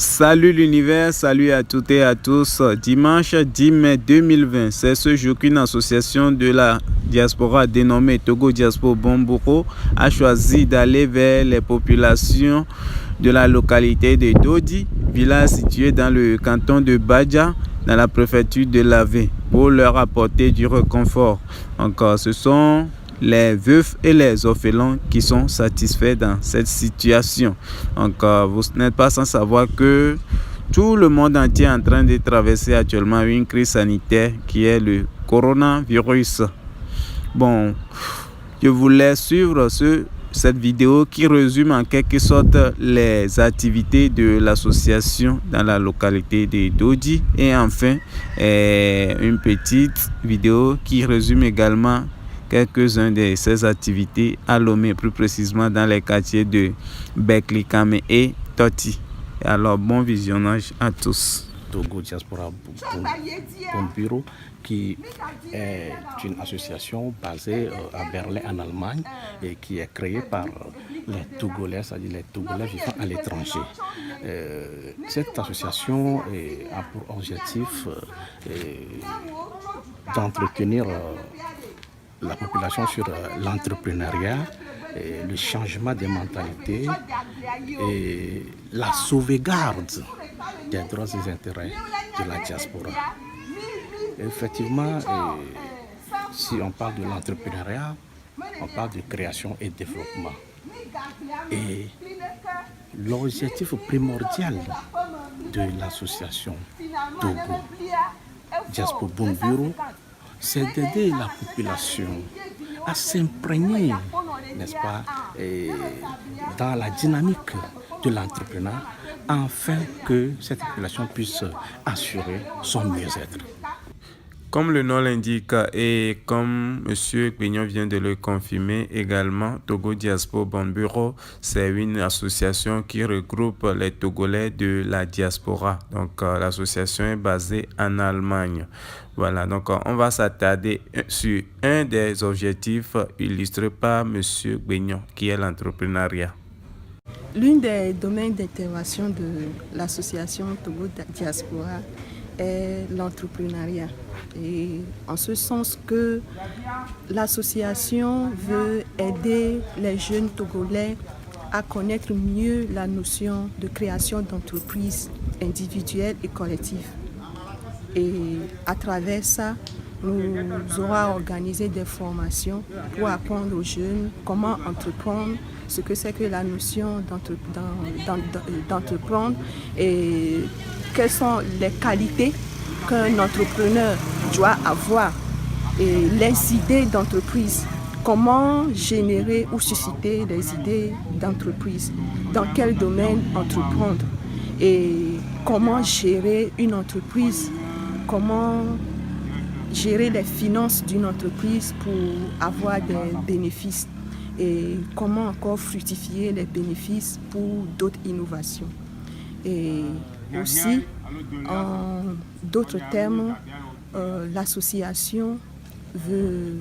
Salut l'univers, salut à toutes et à tous. Dimanche 10 mai 2020, c'est ce jour qu'une association de la diaspora dénommée Togo Diaspora Bomboro a choisi d'aller vers les populations de la localité de Dodi, village situé dans le canton de Badja, dans la préfecture de Lavé, pour leur apporter du réconfort. Encore, ce sont les veufs et les orphelins qui sont satisfaits dans cette situation. Donc, vous n'êtes pas sans savoir que tout le monde entier est en train de traverser actuellement une crise sanitaire qui est le coronavirus. Bon, je voulais suivre cette vidéo qui résume en quelque sorte les activités de l'association dans la localité de Dodi, et enfin une petite vidéo qui résume également quelques-unes de ces activités à Lomé, plus précisément dans les quartiers de Beklikame et Toti. Alors, bon visionnage à tous. Togo Diaspora Bomburo, qui est une association basée à Berlin en Allemagne et qui est créée par les Togolais, c'est-à-dire les Togolais vivant à l'étranger. Cette association a pour objectif d'entretenir la population sur l'entrepreneuriat, le changement des mentalités et la sauvegarde des droits et des intérêts de la diaspora. Effectivement, si on parle de l'entrepreneuriat, on parle de création et développement. Et l'objectif primordial de l'association Togo Diaspora Bomburo, c'est d'aider la population à s'imprégner, n'est-ce pas, dans la dynamique de l'entrepreneur, afin que cette population puisse assurer son mieux-être. Comme le nom l'indique et comme M. Pignon vient de le confirmer également, Togo Diaspora Bomburo, c'est une association qui regroupe les Togolais de la diaspora. Donc l'association est basée en Allemagne. Voilà, donc on va s'attarder sur un des objectifs illustrés par M. Pignon, qui est l'entrepreneuriat. L'un des domaines d'intervention de l'association Togo Diaspora est l'entrepreneuriat. Et en ce sens que l'association veut aider les jeunes Togolais à connaître mieux la notion de création d'entreprises individuelles et collectives. Et à travers ça, nous aurons organisé des formations pour apprendre aux jeunes comment entreprendre, ce que c'est que la notion d'entreprendre et quelles sont les qualités qu'un entrepreneur doit avoir et les idées d'entreprise. Comment générer ou susciter des idées d'entreprise, dans quel domaine entreprendre et comment gérer une entreprise, comment gérer les finances d'une entreprise pour avoir des bénéfices et comment encore fructifier les bénéfices pour d'autres innovations. Et aussi, en d'autres termes, l'association veut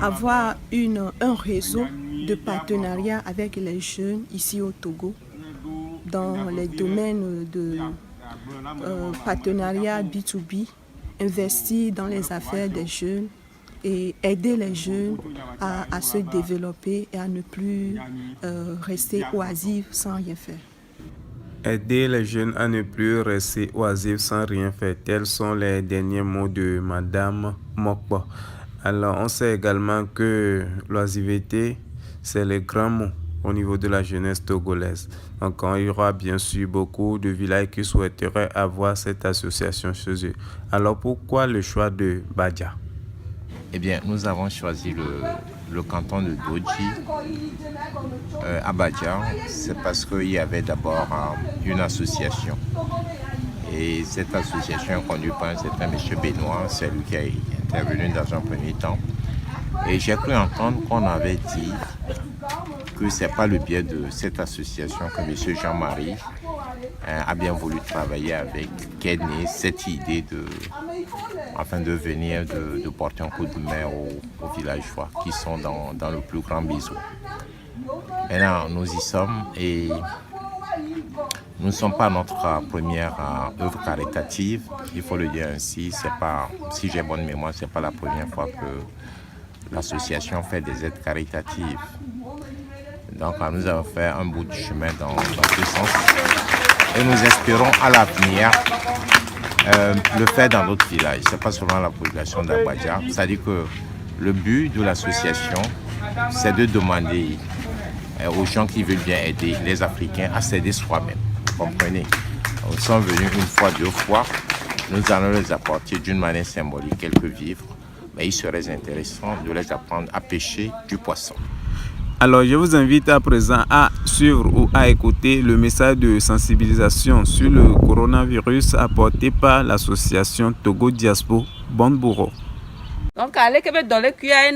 avoir un réseau de partenariat avec les jeunes ici au Togo dans les domaines de partenariat B2B, investir dans les affaires des jeunes et aider les jeunes à se développer et à ne plus rester oisifs sans rien faire. Aider les jeunes à ne plus rester oisifs sans rien faire, tels sont les derniers mots de Madame Mokbo. Alors, on sait également que l'oisiveté, c'est le grand mot au niveau de la jeunesse togolaise. Donc, il y aura bien sûr beaucoup de villages qui souhaiteraient avoir cette association chez eux. Alors, pourquoi le choix de Badja? Eh bien, nous avons choisi le canton de Dodi à Badja. C'est parce qu'il y avait d'abord une association. Et cette association est conduite par un certain M. Benoît, c'est lui qui est intervenu dans un premier temps. Et j'ai cru entendre qu'on avait dit que ce n'est pas le biais de cette association que M. Jean-Marie a bien voulu travailler avec, qu'est née cette idée afin de venir de porter un coup de main aux villageois qui sont dans le plus grand besoin. Maintenant, nous y sommes et Nous ne sommes pas notre première œuvre caritative, il faut le dire ainsi. C'est pas, si j'ai bonne mémoire, ce n'est pas la première fois que l'association fait des aides caritatives. Donc nous avons fait un bout de chemin dans ce sens et nous espérons à l'avenir le faire dans d'autres villages. Ce n'est pas seulement la population d'Abadja. C'est-à-dire que le but de l'association, c'est de demander aux gens qui veulent bien aider les Africains à s'aider soi-même. Vous comprenez? Ils sont venus une fois, 2 fois. Nous allons les apporter d'une manière symbolique quelques vivres. Mais il serait intéressant de les apprendre à pêcher du poisson. Alors, je vous invite à présent à suivre ou à écouter le message de sensibilisation sur le coronavirus apporté par l'association Togo Diaspo Bonboro. Donc, à l'équipe dans le QA,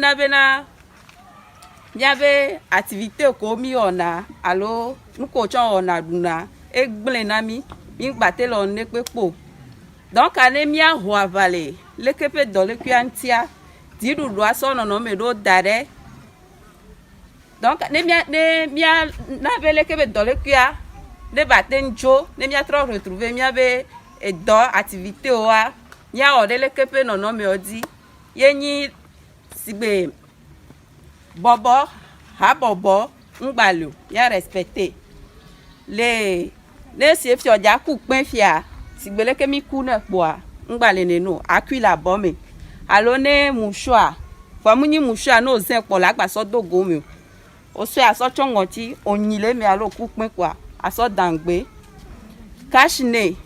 il y avait activité comme on a, alors nous coachons on a duna et blenami, il battait l'on n'est pas pour. Donc, à l'émia roi vallée, l'équipe dans le QA tia, dit du doigt son nom et d'autres d'arrêt. Donc, n'avait l'équipe dans le QA, les battait un jour, n'aimia trop retrouver, il y avait dans activité ou a, il y a ordé l'équipe non nom et dit, il y a ni si bobo, ha bobo, ngbalu, ya respecté. Les chefs sur dia coup pain fia, si bele ke mi coup ne bois, ngbale ne no, accueille la bombe. Alors ne mouchoir, faut muni mouchoir no zin pour la gba so do gomi. O so aso chongoti, onile me alo coup pain quoi, aso dangbe. Cachine,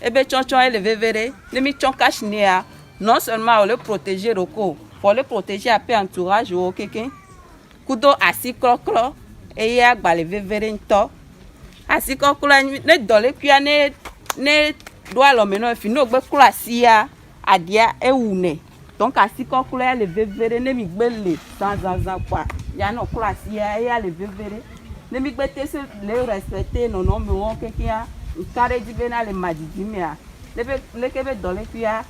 ebe chonchon élevé vere, ne mi chon cachine a, non seulement le protéger roko, pour le protéger à peu entourage ou quelqu'un. Kudo asi krokro et ya gbale vevere nto asi krokro ne dole kuya ne doit lo meno fi no gbe kula sia adia ewune donc asi krokro ya le vevere ne mi gbele zanzan kwa ya no kula sia ya le vevere ne mi gbete se le respecter no no me won kekia nkare di bena le madidi me a le kebe dole kuya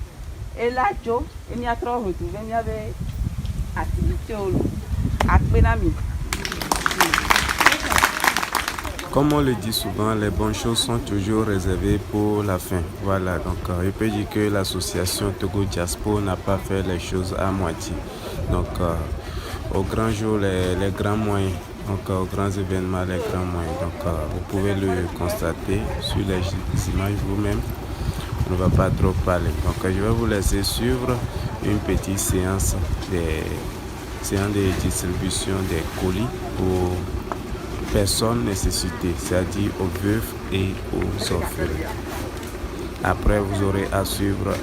e la jo e mi atro retrouver mi ave activité o Comme on le dit souvent, les bonnes choses sont toujours réservées pour la fin. Voilà, donc je peux dire que l'association Togo Diaspo n'a pas fait les choses à moitié. Donc au grand jour, les grands moyens, donc aux grands événements, les grands moyens. Donc vous pouvez le constater sur les images vous-même. On ne va pas trop parler. Donc je vais vous laisser suivre une petite séance de distribution des colis aux personnes nécessitées, c'est-à-dire aux veufs et aux orphelins. Après, vous aurez à suivre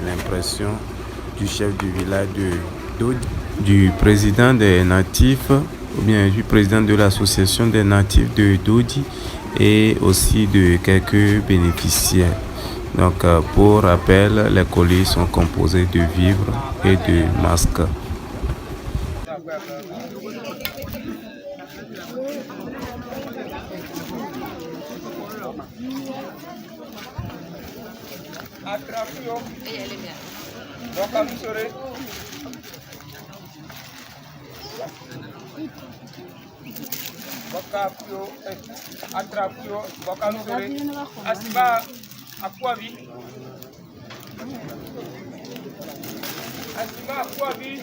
l'impression du chef du village de Dodi, du président des natifs, ou bien du président de l'association des natifs de Dodi et aussi de quelques bénéficiaires. Donc, pour rappel, les colis sont composés de vivres et de masques. Attrapio. Bocamisore. Bocapio. Attrapio. Bocamisore. Asiba. Aquavi. Asiba Aquavi.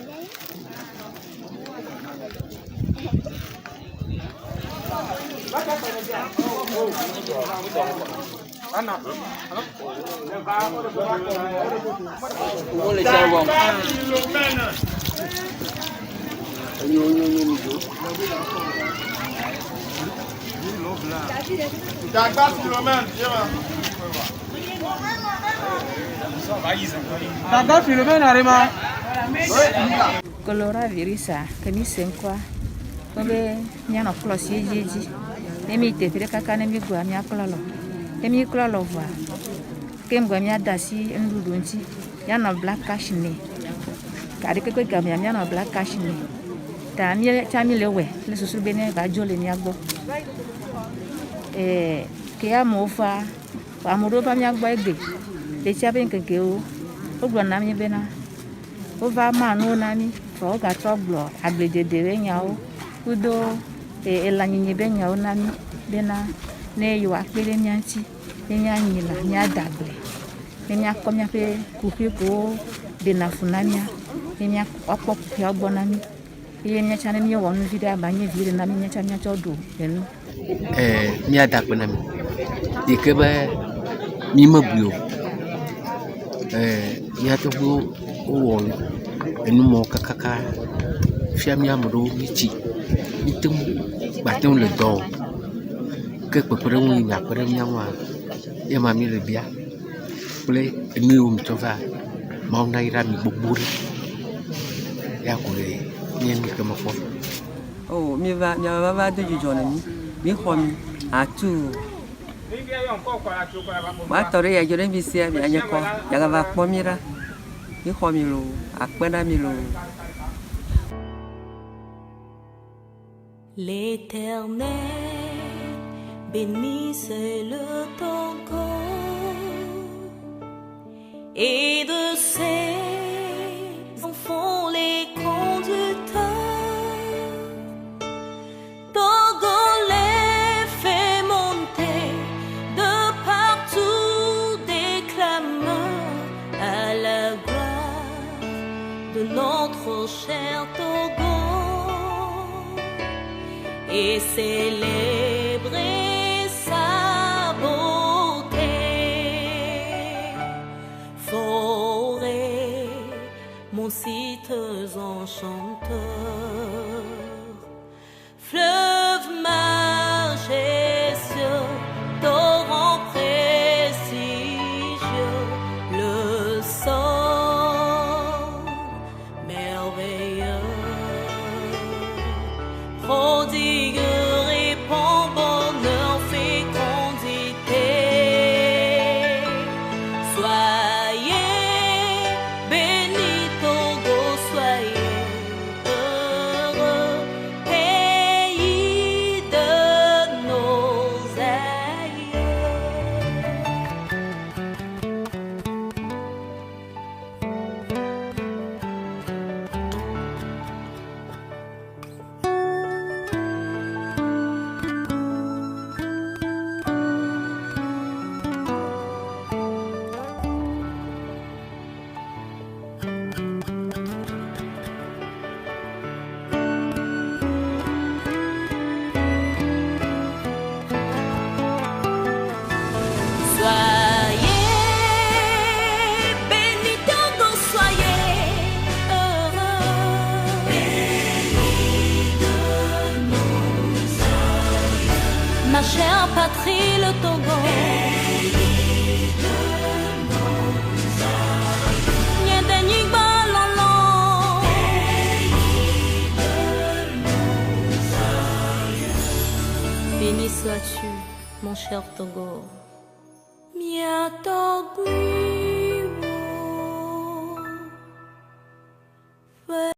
Coronavirus kami senkwa kobe nyana klosi ejeji nemi tefere kaka nemi gwa mi aklolo nemi klolo va kemgwa mi adasi ndudunti yana black cash ne kadi keke gam yana black cash ne ta mi lewe le susu bene ga jole mi agbo ke ya mofa amuro pa mi agbo egbe le ti aben keke o gbo na mi bena o va manu na mi fo ga trouble agbedede re nya o kudo elanyi be nya o na mi bena ne yo akpele mianti enya nyila mia dagble enya komia pe kupi ko de na funamia enya akpo kupi agbonami enya chane mi wonu video abanye video na mi nya chamia chodo enu mia dagble na mi dikebe mi mabio mia to go o enu mo kakaka fia mi amdo michi mitum baton le do que pepere un ya pere mi anwa ya mami le bia ple mi um tova mau na ira mi boburi ya ko le ni mi kama fo oh mi va de jona mi khomi atu ma tore ya jore mi sia mi anya ko ya va pomira mi khomi lo akpena mi lo. L'Éternel bénisse le Togo et de ses enfants les conducteurs. Togo les fait monter de partout, déclamant à la gloire de notre cher Togo. Et célébrer sa beauté. Forêt, mon site enchanteur, fleuve majestueux, torrent prestigieux, le sol merveilleux. Prodigue, répand bonheur, fécondité. Soyez bénis, Togo, soyez heureux, pays de nos aïeux. Soyez bénis, Togo, soyez heureux. Pays de nos aïeux. Ma chère patrie, le Togo. Pays de nos aïeux. Nyendeni balolo. Pays de nos aïeux. Béni sois-tu, mon cher Togo. Mia Togo.